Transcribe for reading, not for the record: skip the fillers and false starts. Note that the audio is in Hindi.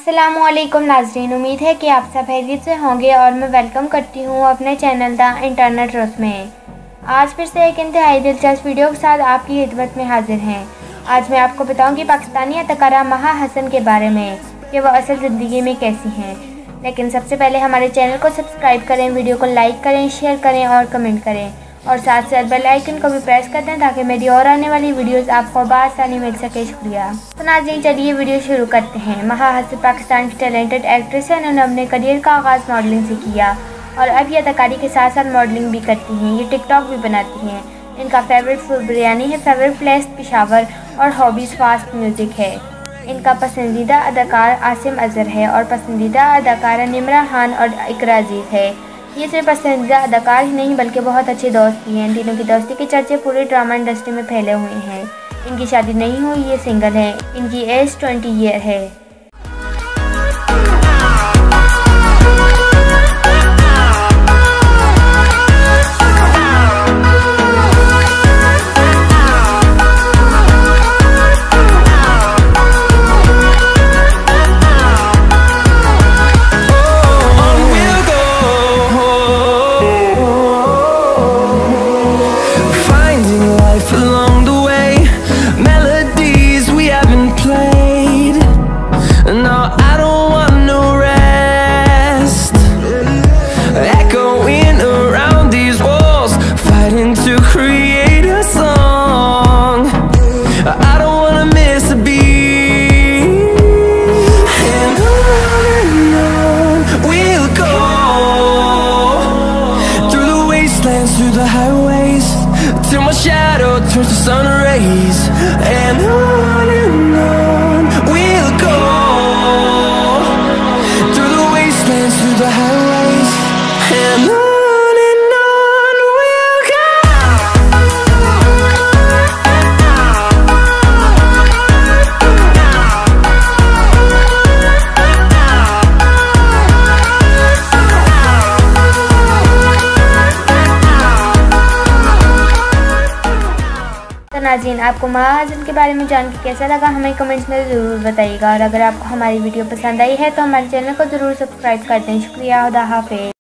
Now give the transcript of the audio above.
अस्सलामुअलैकुम नाज़रीन, उम्मीद है कि आप सब खैरियत से होंगे और मैं वेलकम करती हूँ अपने चैनल द इंटरनेट रूस में। आज फिर से एक इंतहाई दिलचस्प वीडियो के साथ आपकी खिदमत में हाजिर हैं। आज मैं आपको बताऊँगी पाकिस्तानी अदाकारा महा हसन के बारे में कि वह असल ज़िंदगी में कैसी हैं। लेकिन सबसे पहले हमारे चैनल को सब्सक्राइब करें, वीडियो को लाइक करें, शेयर करें और कमेंट करें और साथ साथ बेल आइकन को भी प्रेस कर दें ताकि मेरी और आने वाली वीडियोस आपको बआसानी मिल सके। शुक्रिया। तो नाज़रीन, चलिए वीडियो शुरू करते हैं। महा हसन पाकिस्तान की टैलेंटेड एक्ट्रेस है। इन्होंने अपने करियर का आगाज़ मॉडलिंग से किया और अब ये अदाकारी के साथ साथ मॉडलिंग भी करती हैं। ये टिकटॉक भी बनाती हैं। इनका फेवरेट फूड बिरयानी है, फेवरेट प्लेस पेशावर और हॉबीज़ फास्ट म्यूज़िक है। इनका पसंदीदा अदाकार आसिम अजहर है और पसंदीदा अदाकारा निमरा खान और इकराजीज़ है। ये सिर्फ पसंदीदा अदाकार ही नहीं बल्कि बहुत अच्छे दोस्त भी हैं। इन तीनों की दोस्ती के चर्चे पूरी ड्रामा इंडस्ट्री में फैले हुए हैं। इनकी शादी नहीं हुई, ये सिंगल है। इनकी एज 20 ईयर है। Through the highways till my shadow turns to sun rays, and on we'll go through the wastelands, through the highways, and on we'll go. तो नाज़रीन, आपको महा हसन के बारे में जान के कैसा लगा हमें कमेंट्स में ज़रूर बताइएगा और अगर आपको हमारी वीडियो पसंद आई है तो हमारे चैनल को ज़रूर सब्सक्राइब कर दें। शुक्रिया। खुदा हाफिज़।